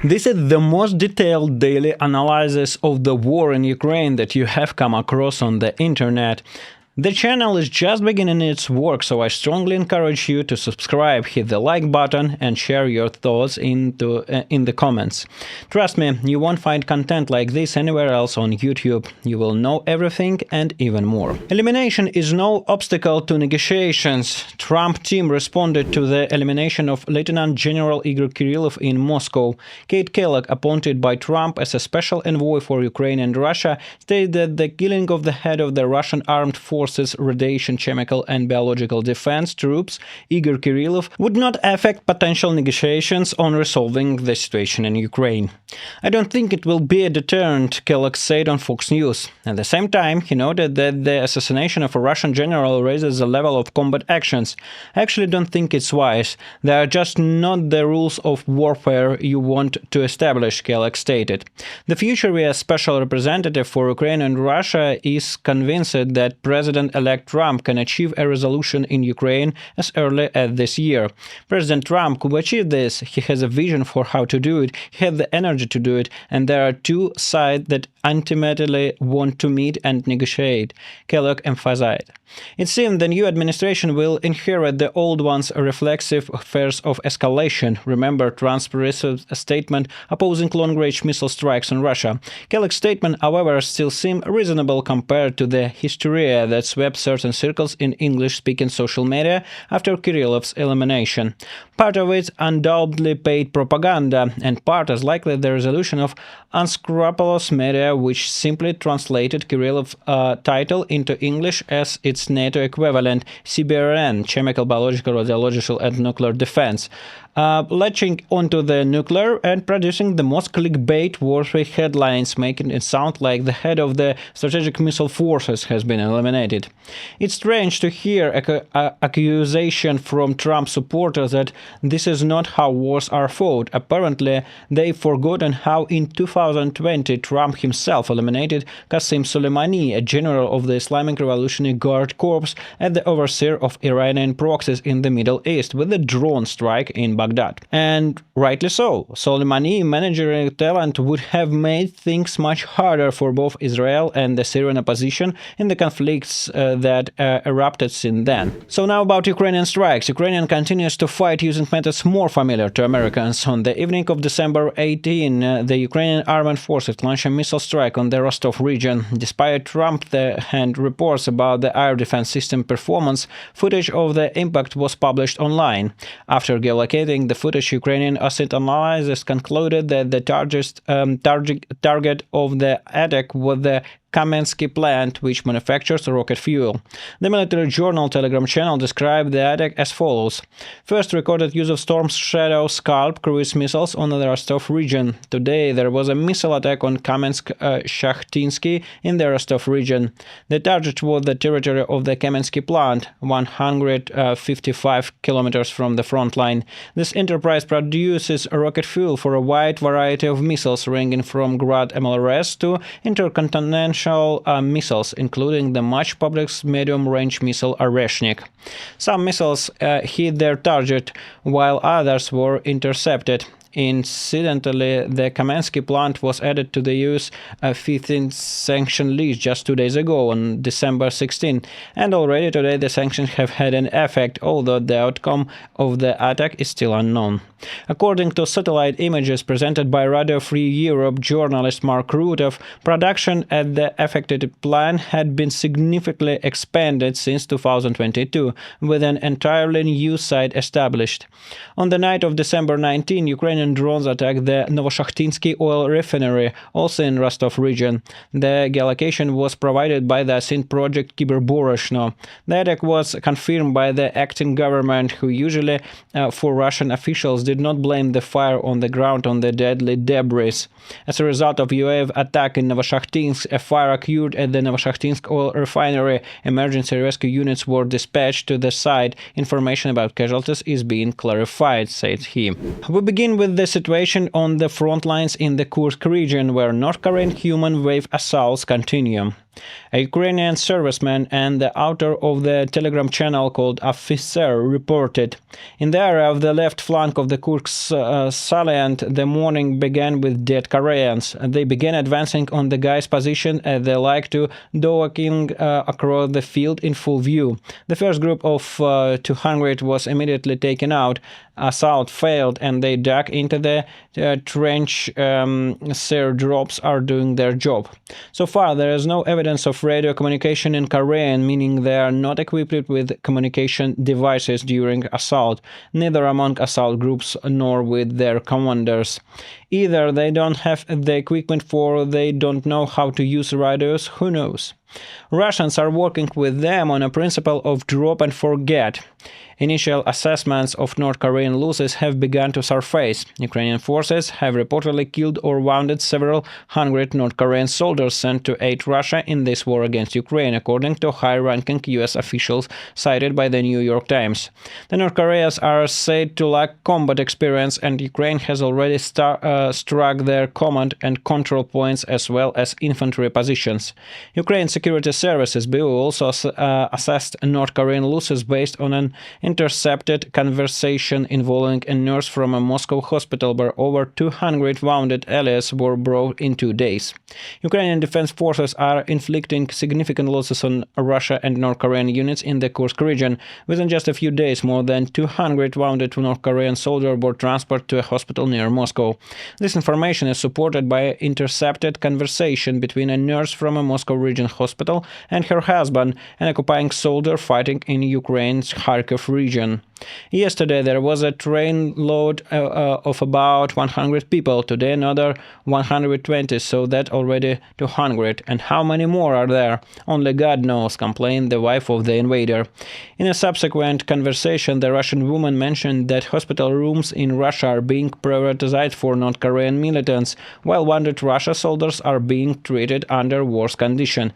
This is the most detailed daily analysis of the war in Ukraine that you have come across on the internet. The channel is just beginning its work, so I strongly encourage you to subscribe, hit the like button and share your thoughts in the comments. Trust me, you won't find content like this anywhere else on YouTube. You will know everything and even more. Elimination is no obstacle to negotiations. Trump team responded to the elimination of Lieutenant General Igor Kirillov in Moscow. Keith Kellogg, appointed by Trump as a special envoy for Ukraine and Russia, stated that the killing of the head of the Russian armed forces, radiation, chemical and biological defense troops, Igor Kirillov, would not affect potential negotiations on resolving the situation in Ukraine. I don't think it will be a deterrent, Kellogg said on Fox News. At the same time, he noted that the assassination of a Russian general raises the level of combat actions. I actually don't think it's wise. They are just not the rules of warfare you want to establish, Kellogg stated. The future special representative for Ukraine and Russia is convinced that President-elect Trump can achieve a resolution in Ukraine as early as this year. President Trump could achieve this. He has a vision for how to do it, he has the energy to do it, and there are two sides that ultimately want to meet and negotiate, Kellogg emphasized. It seems the new administration will inherit the old one's reflexive fears of escalation. Remember Trump's recent statement opposing long-range missile strikes on Russia. Kellogg's statement, however, still seems reasonable compared to the hysteria that swept certain circles in English-speaking social media after Kirillov's elimination. Part of it undoubtedly paid propaganda, and part is likely the resolution of unscrupulous media which simply translated Kirillov's title into English as its NATO equivalent, CBRN, Chemical, Biological, Radiological and Nuclear Defense, latching onto the nuclear and producing the most clickbait-worthy headlines, making it sound like the head of the strategic missile forces has been eliminated. It's strange to hear accusation from Trump supporters that this is not how wars are fought. Apparently, they've forgotten how in 2020 Trump himself eliminated Qasem Soleimani, a general of the Islamic Revolutionary Guard Corps and the overseer of Iranian proxies in the Middle East, with a drone strike in Baghdad. And rightly so. Soleimani managerial talent would have made things much harder for both Israel and the Syrian opposition in the conflicts that erupted since then. So now about Ukrainian strikes. Ukrainian continues to fight using methods more familiar to Americans. On the evening of December 18, the Ukrainian armed forces launched a missile strike on the Rostov region. Despite Trump-hand reports about the air defense system performance, footage of the impact was published online. After geolocating the footage, Ukrainian asset analysis concluded that the target of the attack was the Kamensky plant, which manufactures rocket fuel. The military journal Telegram channel described the attack as follows. First recorded use of Storm Shadow Scalp cruise missiles on the Rostov region. Today there was a missile attack on Novoshakhtinsky in the Rostov region. The target was the territory of the Kamensky plant, 155 kilometers from the front line. This enterprise produces rocket fuel for a wide variety of missiles ranging from Grad MLRS to intercontinental missiles, including the much published medium-range missile Oreshnik. Some missiles hit their target, while others were intercepted. Incidentally, the Kamensky plant was added to the U.S. 15th sanction list just 2 days ago, on December 16, and already today the sanctions have had an effect, although the outcome of the attack is still unknown. According to satellite images presented by Radio Free Europe journalist Mark Rutov, production at the affected plant had been significantly expanded since 2022, with an entirely new site established. On the night of December 19, Ukrainian drones attacked the Novoshakhtinsky oil refinery, also in Rostov region. The geolocation was provided by the Asint project Kyberboroshno. The attack was confirmed by the acting government, who usually, for Russian officials, did not blame the fire on the ground on the deadly debris. As a result of UAV attack in Novoshakhtinsk, a fire occurred at the Novoshakhtinsk oil refinery. Emergency rescue units were dispatched to the site. Information about casualties is being clarified, said he. We begin with the situation on the front lines in the Kursk region, where North Korean human wave assaults continue. A Ukrainian serviceman and the author of the Telegram channel called Officer reported, "In the area of the left flank of the Kursk salient, the morning began with dead Koreans. They began advancing on the guy's position as they like to, walking across the field in full view. The first group of 200 was immediately taken out. Assault failed and they dug into the trench. Their drops are doing their job. So far, there is no evidence of radio communication in Korean, meaning they are not equipped with communication devices during assault, neither among assault groups nor with their commanders. Either they don't have the equipment or they don't know how to use radios, who knows. Russians are working with them on a principle of drop and forget. Initial assessments of North Korean losses have begun to surface. Ukrainian forces have reportedly killed or wounded several hundred North Korean soldiers sent to aid Russia in this war against Ukraine, according to high-ranking U.S. officials cited by the New York Times. The North Koreans are said to lack combat experience, and Ukraine has already struck their command and control points as well as infantry positions. Ukraine Security Services BU also assessed North Korean losses based on an intercepted conversation involving a nurse from a Moscow hospital where over 200 wounded allies were brought in 2 days. Ukrainian defense forces are inflicting significant losses on Russia and North Korean units in the Kursk region. Within just a few days, more than 200 wounded North Korean soldiers were transported to a hospital near Moscow. This information is supported by an intercepted conversation between a nurse from a Moscow region hospital and her husband, an occupying soldier fighting in Ukraine's Kharkiv region. Yesterday there was a train load of about 100 people, today another 120, so that already 200. And how many more are there? Only God knows, complained the wife of the invader. In a subsequent conversation, the Russian woman mentioned that hospital rooms in Russia are being prioritized for North Korean militants, while wounded Russian soldiers are being treated under worse conditions.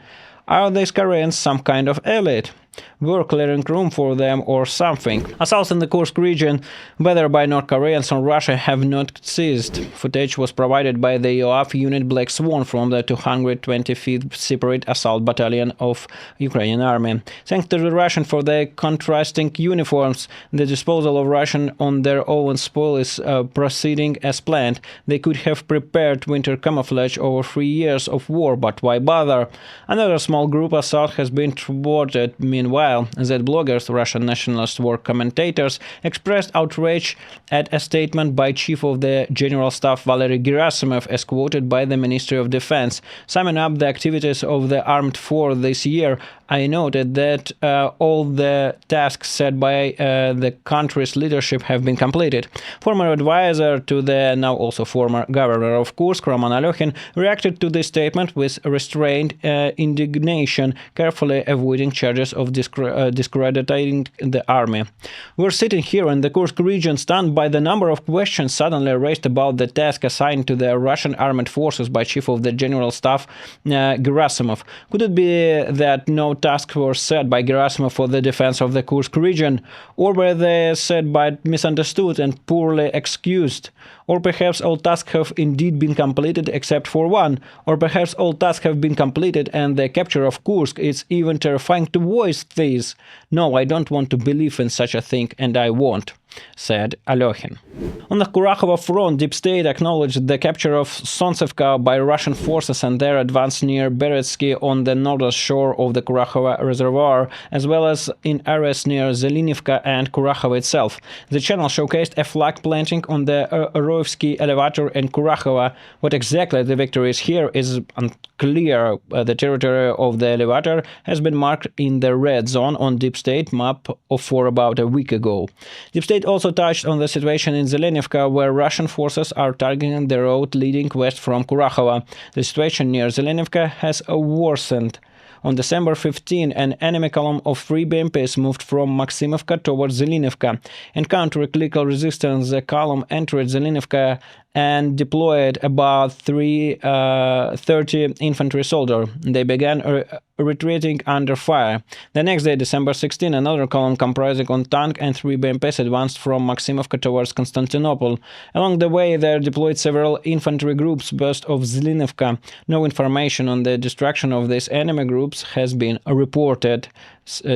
Are these Koreans some kind of elite? We're clearing room for them or something. Assaults in the Kursk region, whether by North Koreans or Russia, have not ceased. Footage was provided by the EOF unit Black Swan from the 225th Separate Assault Battalion of Ukrainian Army. Thanks to the Russian for their contrasting uniforms, the disposal of Russian on their own spoil is proceeding as planned. They could have prepared winter camouflage over 3 years of war, but why bother? Another small group assault has been thwarted. Meanwhile, that bloggers, Russian nationalist war commentators, expressed outrage at a statement by Chief of the General Staff Valery Gerasimov, as quoted by the Ministry of Defense. Summing up the activities of the armed force this year, I noted that all the tasks set by the country's leadership have been completed. Former advisor to the now also former governor of Kursk, Roman Alekhin, reacted to this statement with restrained indignation, carefully avoiding charges of discrediting the army. We're sitting here in the Kursk region stunned by the number of questions suddenly raised about the task assigned to the Russian armed forces by Chief of the General Staff Gerasimov. Could it be that no tasks were set by Gerasimov for the defense of the Kursk region, or were they set but misunderstood and poorly excused? Or perhaps all tasks have indeed been completed except for one, or perhaps all tasks have been completed and the capture of Kursk is even terrifying to voice this. No, I don't want to believe in such a thing, and I won't, said Alekhin. On the Kurakhova front, Deep State acknowledged the capture of Solntsevka by Russian forces and their advance near Berezhsky on the northern shore of the Kurakhova Reservoir, as well as in areas near Zelenivka and Kurakhova itself. The channel showcased a flag planting on the Roevsky elevator in Kurakhova. What exactly the victory is here is unclear. The territory of the elevator has been marked in the red zone on Deep State map for about a week ago. Deep State also touched on the situation in Zelenivka, where Russian forces are targeting the road leading west from Kurakhova. The situation near Zelenivka has worsened. On December 15, an enemy column of 3 BMPs moved from Maximovka towards Zelenivka. Encountering local resistance, the column entered Zelenivka and deployed about 30 infantry soldiers. They began retreating under fire. The next day, December 16, another column comprising one tank and 3 BMPs advanced from Maximovka towards Constantinople. Along the way, they deployed several infantry groups west of Zlinovka. No information on the destruction of these enemy groups has been reported,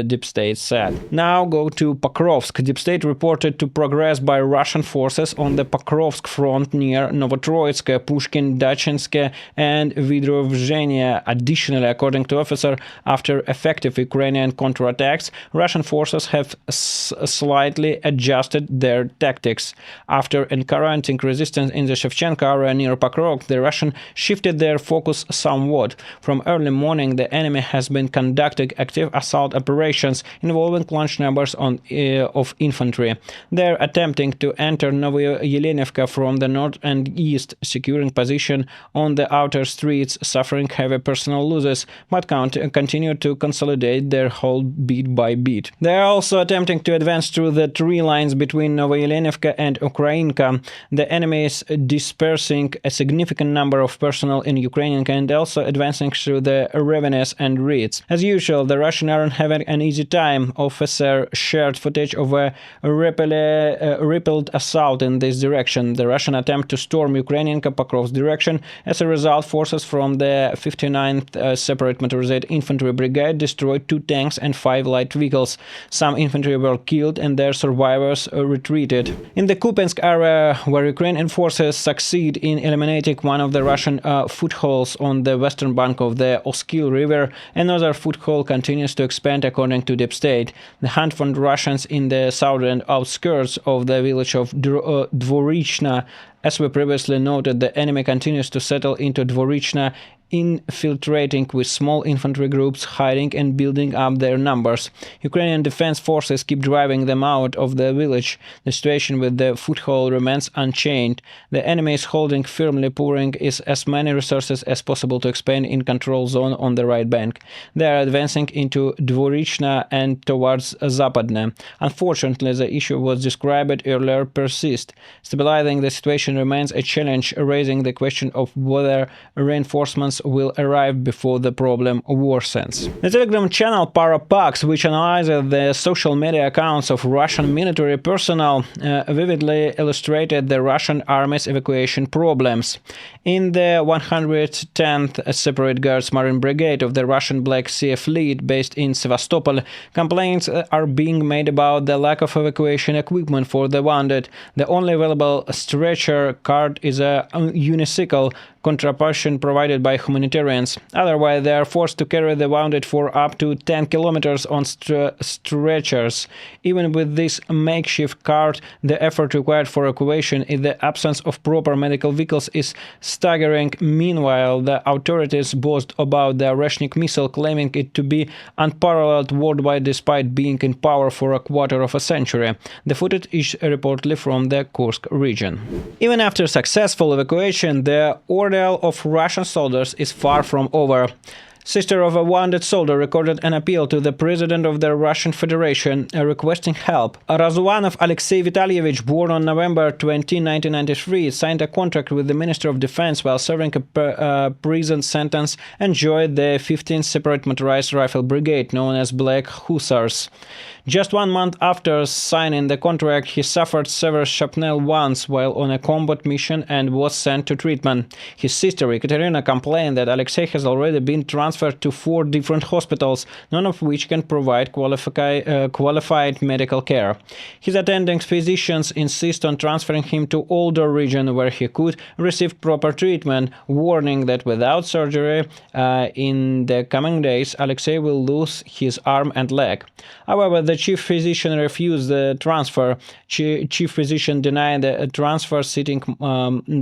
Deep State said. Now go to Pokrovsk. Deep State reported to progress by Russian forces on the Pokrovsk front near Novotroitsk, Pushkin, Dachinsk, and Vidrovzhenia. Additionally, according to officer, after effective Ukrainian counterattacks, Russian forces have slightly adjusted their tactics. After encountering resistance in the Shevchenko area near Pokrovsk, the Russians shifted their focus somewhat. From early morning, the enemy has been conducting active assault operations involving large numbers of infantry. They are attempting to enter Novoyelenivka from the north and east, securing position on the outer streets, suffering heavy personal losses, but continue to consolidate their hold beat by beat. They are also attempting to advance through the 3 lines between Novoyelenivka and Ukrainka. The enemy is dispersing a significant number of personnel in Ukrainian and also advancing through the ravines and reeds. As usual, the Russian aren't having an easy time. Officer shared footage of a repelled assault in this direction. The Russian attempt to storm Ukrainian Pokrovsk direction. As a result, forces from the 59th Separate Motorized Infantry Brigade destroyed 2 tanks and 5 light vehicles. Some infantry were killed and their survivors retreated. In the Kupiansk area, where Ukrainian forces succeed in eliminating one of the Russian footholds on the western bank of the Oskil River, another foothold continues to expand according to Deep State. The hunt for Russians in the southern outskirts of the village of Dvorichna. As we previously noted, the enemy continues to settle into Dvorichna, infiltrating with small infantry groups, hiding and building up their numbers. Ukrainian defense forces keep driving them out of the village. The situation with the foothold remains unchanged. The enemy is holding firmly, pouring as many resources as possible to expand in control zone on the right bank. They are advancing into Dvorichna and towards Zapadne. Unfortunately, the issue was described earlier persists. Stabilizing the situation remains a challenge, raising the question of whether reinforcements will arrive before the problem worsens. The Telegram channel Parapax, which analyzes the social media accounts of Russian military personnel, vividly illustrated the Russian army's evacuation problems. In the 110th Separate Guards Marine Brigade of the Russian Black Sea Fleet based in Sevastopol, complaints are being made about the lack of evacuation equipment for the wounded. The only available stretcher cart is a unicycle contraption provided by humanitarians. Otherwise, they are forced to carry the wounded for up to 10 kilometers on stretchers. Even with this makeshift cart, the effort required for evacuation in the absence of proper medical vehicles is staggering. Meanwhile, the authorities boast about the Oreshnik missile, claiming it to be unparalleled worldwide despite being in power for a quarter of a century. The footage is reportedly from the Kursk region. Even after successful evacuation, the ordeal of Russian soldiers is far from over. Sister of a wounded soldier recorded an appeal to the President of the Russian Federation requesting help. Razovanov Alexei Vitalyevich, born on November 20, 1993, signed a contract with the Minister of Defense while serving a prison sentence and joined the 15th Separate Motorized Rifle Brigade, known as Black Hussars. Just 1 month after signing the contract, he suffered severe shrapnel wounds while on a combat mission and was sent to treatment. His sister Ekaterina complained that Alexei has already been transferred to 4 different hospitals, none of which can provide qualified medical care. His attending physicians insist on transferring him to older region where he could receive proper treatment, warning that without surgery in the coming days, Alexei will lose his arm and leg. However, the chief physician refused the transfer. Chief physician denied the transfer, citing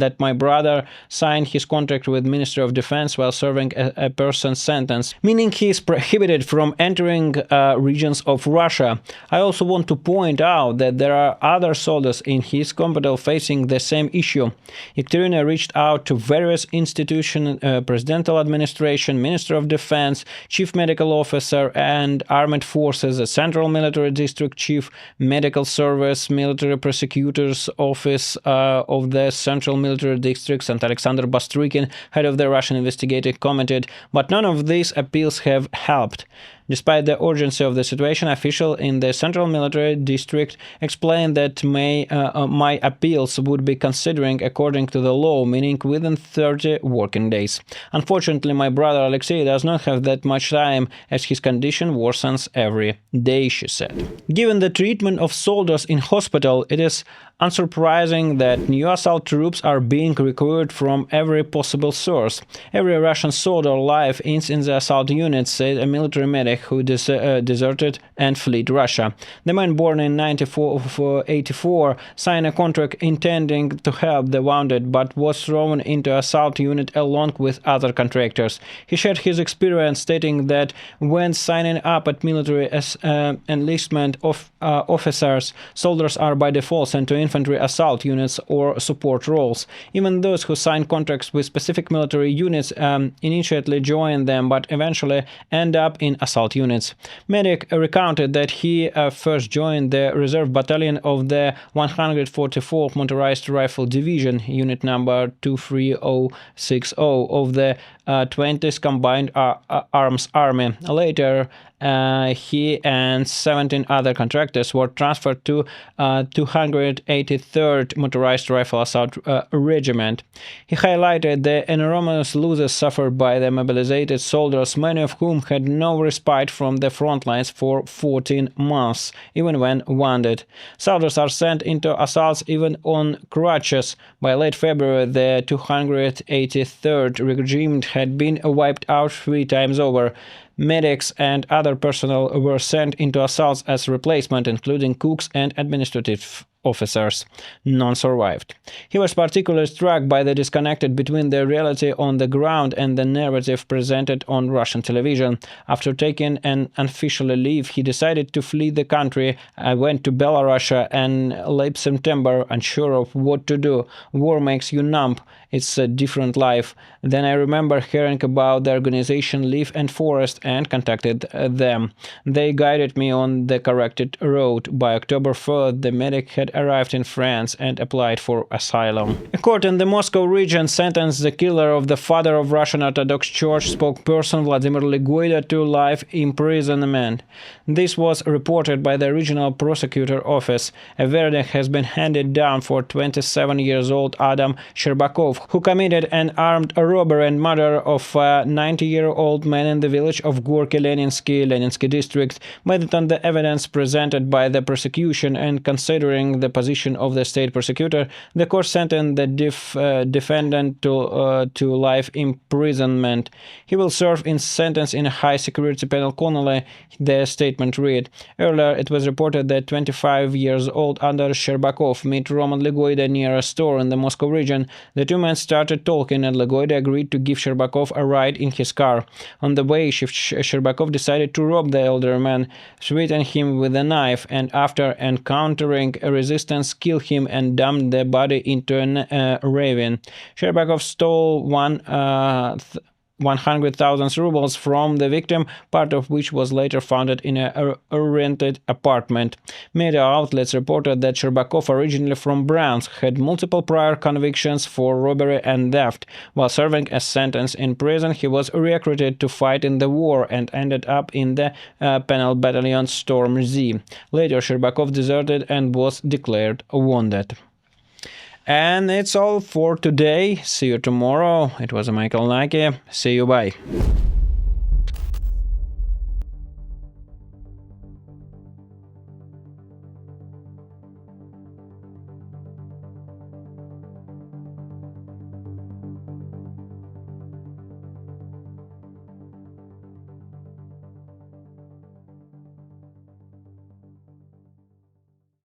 that my brother signed his contract with Ministry of Defense while serving a person's sentence, meaning he is prohibited from entering regions of Russia. I also want to point out that there are other soldiers in his combat facing the same issue. Ekaterina reached out to various institutions, presidential administration, Minister of Defense, Chief Medical Officer and Armed Forces, the Central Military Military District Chief, Medical Service, Military Prosecutor's Office of the Central Military Districts, and Alexander Bastrykin, head of the Russian Investigative Committee, but none of these appeals have helped. Despite the urgency of the situation, officials in the Central Military District explained that my appeals would be considering according to the law, meaning within 30 working days. Unfortunately, my brother Alexei does not have that much time, as his condition worsens every day, she said. Given the treatment of soldiers in hospital, it is unsurprising that new assault troops are being recruited from every possible source. Every Russian soldier alive is in the assault unit, said a military medic who deserted and fled Russia. The man, born in 1984, signed a contract intending to help the wounded, but was thrown into assault unit along with other contractors. He shared his experience, stating that when signing up at military enlistment officers, soldiers are by default sent to infantry assault units or support roles. Even those who sign contracts with specific military units initially join them, but eventually end up in assault units. Medic recounted that he first joined the reserve battalion of the 144th Motorized Rifle Division, unit number 23060 of the 20th Combined Arms Army. Later, he and 17 other contractors were transferred to 283rd Motorized Rifle Assault Regiment. He highlighted the enormous losses suffered by the mobilized soldiers, many of whom had no respite from the front lines for 14 months, even when wounded. Soldiers are sent into assaults even on crutches. By late February, the 283rd Regiment had been wiped out 3 times over. Medics and other personnel were sent into assaults as replacement, including cooks and administrative officers. None survived. He was particularly struck by the disconnect between the reality on the ground and the narrative presented on Russian television. After taking an unofficial leave, he decided to flee the country. I went to Belarus in late September, unsure of what to do. War makes you numb. It's a different life. Then I remember hearing about the organization Leaf and Forest and contacted them. They guided me on the corrected road. By October 3rd, the medic had arrived in France and applied for asylum. A court in the Moscow region sentenced the killer of the father of Russian Orthodox Church spokesperson Vladimir Legoida to life imprisonment. This was reported by the regional prosecutor office. A verdict has been handed down for 27-year-old Adam Sherbakov, who committed an armed robbery and murder of a 90-year-old man in the village of Gorky Leninski district. Based on the evidence presented by the prosecution and considering the position of the state prosecutor, the court sentenced the defendant to life imprisonment. He will serve his sentence in a high-security penal colony, the statement read. Earlier, it was reported that 25-year-old Anders Sherbakov met Roman Legoida near a store in the Moscow region. The two men started talking, and Legoida agreed to give Sherbakov a ride in his car. On the way, Sherbakov decided to rob the elder man, threaten him with a knife, and after encountering resistance, kill him and dump the body into a ravine. Sherbakov stole 100,000 rubles from the victim, part of which was later found in a rented apartment. Media outlets reported that Sherbakov, originally from Bryansk, had multiple prior convictions for robbery and theft. While serving a sentence in prison, he was recruited to fight in the war and ended up in the penal battalion Storm Z. Later, Sherbakov deserted and was declared wounded. And it's all for today. See you tomorrow. It was Michael Nike. See you, bye.